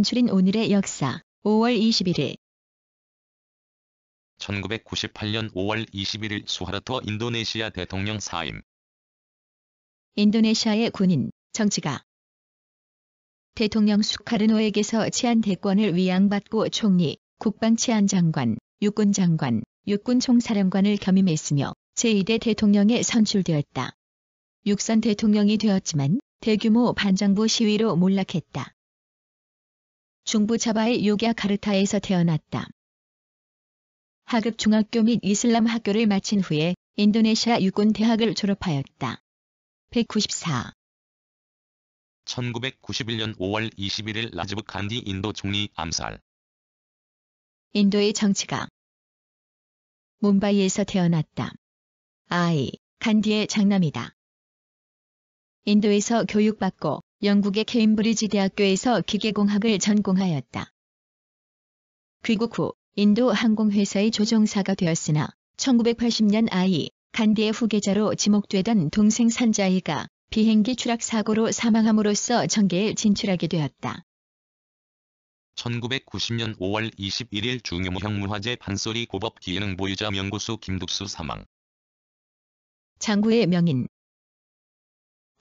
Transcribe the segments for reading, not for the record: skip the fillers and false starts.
간추린 오늘의 역사. 5월 21일 1998년 5월 21일 수하르토 인도네시아 대통령 사임. 인도네시아의 군인, 정치가 대통령 수카르노에게서 치안 대권을 위양받고 총리, 국방치안장관, 육군장관, 육군총사령관을 겸임했으며 제2대 대통령에 선출되었다. 육선 대통령이 되었지만 대규모 반정부 시위로 몰락했다. 중부 자바의 요기야카르타에서 태어났다. 하급 중학교 및 이슬람 학교를 마친 후에 인도네시아 육군대학을 졸업하였다. 194. 1991년 5월 21일 라지브 간디 인도 총리 암살. 인도의 정치가 뭄바이에서 태어났다. 간디의 장남이다. 인도에서 교육받고 영국의 케임브리지 대학교에서 기계공학을 전공하였다. 귀국 후 인도 항공회사의 조종사가 되었으나 1980년 간디의 후계자로 지목되던 동생 산자이가 비행기 추락 사고로 사망함으로써 정계에 진출하게 되었다. 1990년 5월 21일 중요무 형무화재 판소리 고법 기능 보유자 명고수 김득수 사망. 장구의 명인.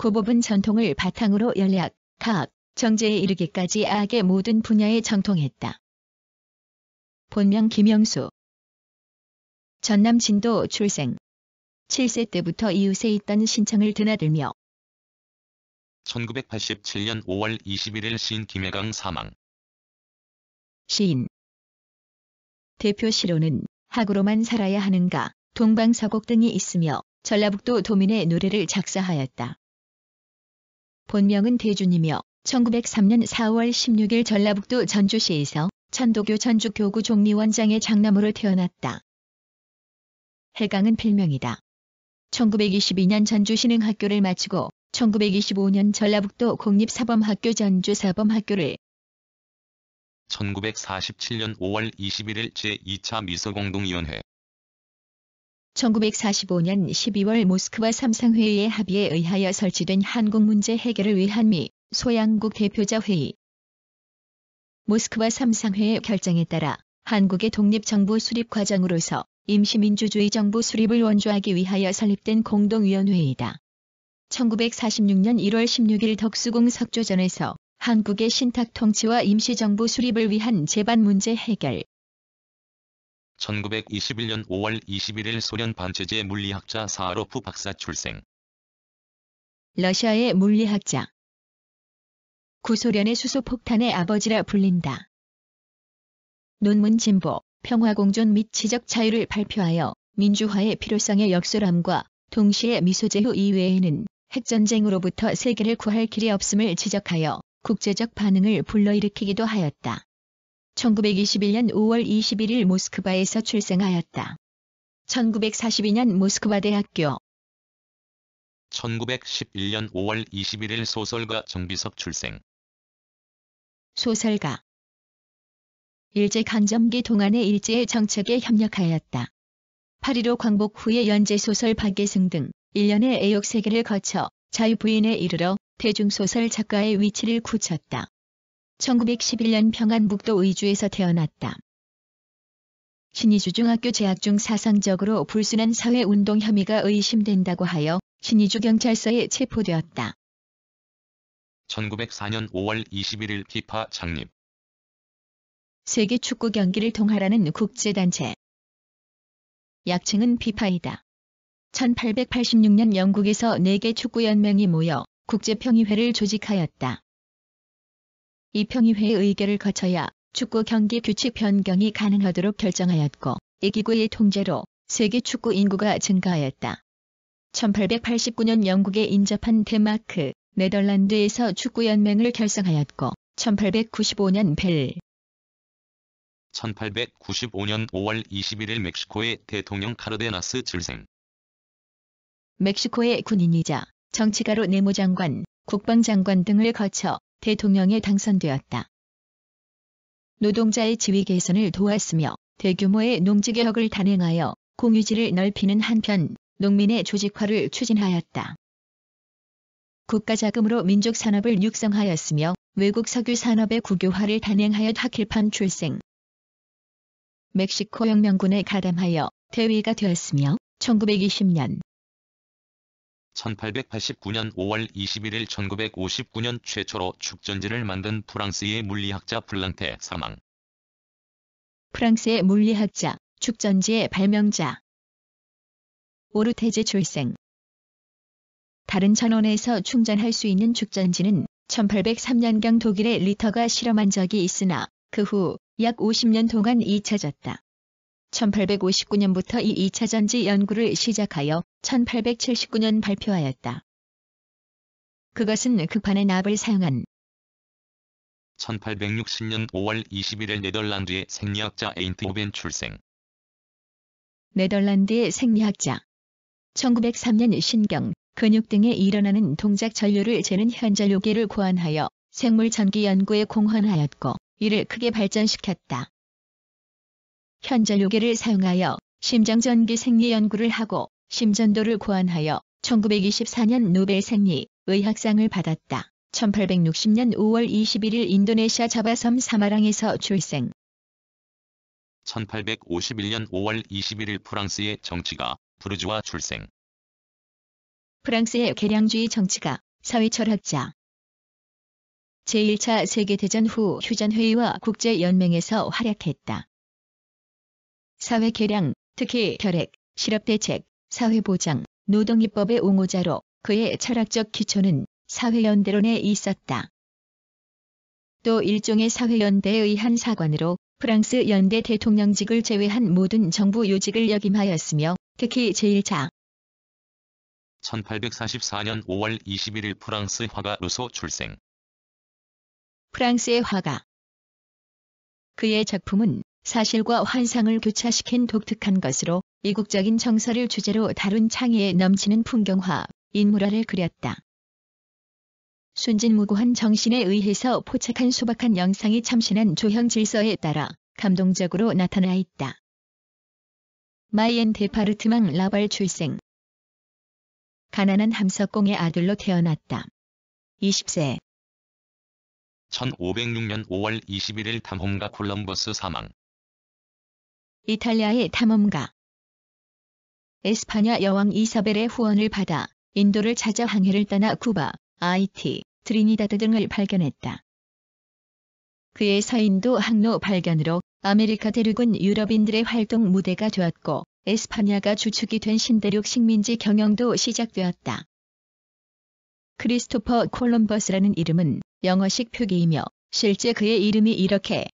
고법은 전통을 바탕으로 연락, 가학, 정제에 이르기까지 악의 모든 분야에 정통했다. 본명 김영수. 전남 진도 출생. 7세 때부터 이웃에 있던 신청을 드나들며 1987년 5월 21일 시인 김혜강 사망. 시인. 대표 시로는 학으로만 살아야 하는가, 동방서곡 등이 있으며 전라북도 도민의 노래를 작사하였다. 본명은 대준이며 1903년 4월 16일 전라북도 전주시에서 천도교 전주교구 종리원장의 장남으로 태어났다. 해강은 필명이다. 1922년 전주신흥학교를 마치고 1925년 전라북도 공립사범학교 전주사범학교를 1947년 5월 21일 제2차 미소공동위원회 1945년 12월 모스크바 삼상회의의 합의에 의하여 설치된 한국 문제 해결을 위한 미, 소양국 대표자 회의 모스크바 삼상회의 결정에 따라 한국의 독립정부 수립 과정으로서 임시민주주의 정부 수립을 원조하기 위하여 설립된 공동위원회이다. 1946년 1월 16일 덕수궁 석조전에서 한국의 신탁 통치와 임시정부 수립을 위한 제반 문제 해결 1921년 5월 21일 소련 반체제 물리학자 사하로프 박사 출생. 러시아의 물리학자. 구소련의 수소폭탄의 아버지라 불린다. 논문 진보, 평화공존 및 지적 자유를 발표하여 민주화의 필요성의 역설함과 동시에 미소제후 이외에는 핵전쟁으로부터 세계를 구할 길이 없음을 지적하여 국제적 반응을 불러일으키기도 하였다. 1921년 5월 21일 모스크바에서 출생하였다. 1942년 모스크바 대학교 1911년 5월 21일 소설가 정비석 출생. 소설가. 일제강점기 동안의 일제의 정책에 협력하였다. 8.15 광복 후에 연재소설 박예승 등 1년의 애욕세계를 거쳐 자유부인에 이르러 대중소설 작가의 위치를 굳혔다. 1911년 평안북도 의주에서 태어났다. 신의주 중학교 재학 중 사상적으로 불순한 사회운동 혐의가 의심된다고 하여 신의주경찰서에 체포되었다. 1904년 5월 21일 피파 창립. 세계 축구 경기를 통할하는 국제단체. 약칭은 피파이다. 1886년 영국에서 4개 축구연맹이 모여 국제평의회를 조직하였다. 이 평의회의 의결을 거쳐야 축구 경기 규칙 변경이 가능하도록 결정하였고 이 기구의 통제로 세계 축구 인구가 증가하였다. 1889년 영국에 인접한 덴마크, 네덜란드에서 축구연맹을 결성하였고 1895년 1895년 5월 21일 멕시코의 대통령 카르데나스 출생. 멕시코의 군인이자 정치가로 내무장관, 국방장관 등을 거쳐 대통령에 당선되었다. 노동자의 지위 개선을 도왔으며 대규모의 농지개혁을 단행하여 공유지를 넓히는 한편 농민의 조직화를 추진하였다. 국가 자금으로 민족 산업을 육성하였으며 외국 석유 산업의 국유화를 단행하여 하킬판 출생. 멕시코 혁명군에 가담하여 대위가 되었으며 1920년 1889년 5월 21일 1959년 최초로 축전지를 만든 프랑스의 물리학자 플랑테 사망. 프랑스의 물리학자, 축전지의 발명자. 오르테즈 출생. 다른 전원에서 충전할 수 있는 축전지는 1803년경 독일의 리터가 실험한 적이 있으나 그 후 약 50년 동안 잊혀졌다. 1859년부터 이 2차 전지 연구를 시작하여 1879년 발표하였다. 그것은 극판의 납을 사용한 1860년 5월 21일 네덜란드의 생리학자 에인트호벤 출생. 네덜란드의 생리학자. 1903년 신경, 근육 등에 일어나는 동작 전류를 재는 현전요계를 고안하여 생물 전기 연구에 공헌하였고 이를 크게 발전시켰다. 현전요계를 사용하여 심장전기 생리 연구를 하고 심전도를 고안하여 1924년 노벨 생리 의학상을 받았다. 1860년 5월 21일 인도네시아 자바섬 사마랑에서 출생. 1851년 5월 21일 프랑스의 정치가 부르주아 출생. 프랑스의 계량주의 정치가, 사회철학자. 제1차 세계대전 후 휴전회의와 국제연맹에서 활약했다. 사회계량, 특히 결핵, 실업대책, 사회보장, 노동입법의 옹호자로 그의 철학적 기초는 사회연대론에 있었다. 또 일종의 사회연대에 의한 사관으로 프랑스 연대 대통령직을 제외한 모든 정부 요직을 역임하였으며 특히 제1차 1844년 5월 21일 프랑스 화가 루소 출생. 프랑스의 화가. 그의 작품은 사실과 환상을 교차시킨 독특한 것으로 이국적인 정서를 주제로 다룬 창의에 넘치는 풍경화, 인물화를 그렸다. 순진무구한 정신에 의해서 포착한 소박한 영상이 참신한 조형 질서에 따라 감동적으로 나타나 있다. 마이엔 데파르트망 라발 출생. 가난한 함석공의 아들로 태어났다. 20세. 1506년 5월 21일 탐험가 콜럼버스 사망. 이탈리아의 탐험가. 에스파냐 여왕 이사벨의 후원을 받아 인도를 찾아 항해를 떠나 쿠바, 아이티, 트리니다드 등을 발견했다. 그의 서인도 항로 발견으로 아메리카 대륙은 유럽인들의 활동 무대가 되었고 에스파냐가 주축이 된 신대륙 식민지 경영도 시작되었다. 크리스토퍼 콜럼버스라는 이름은 영어식 표기이며 실제 그의 이름이 이렇게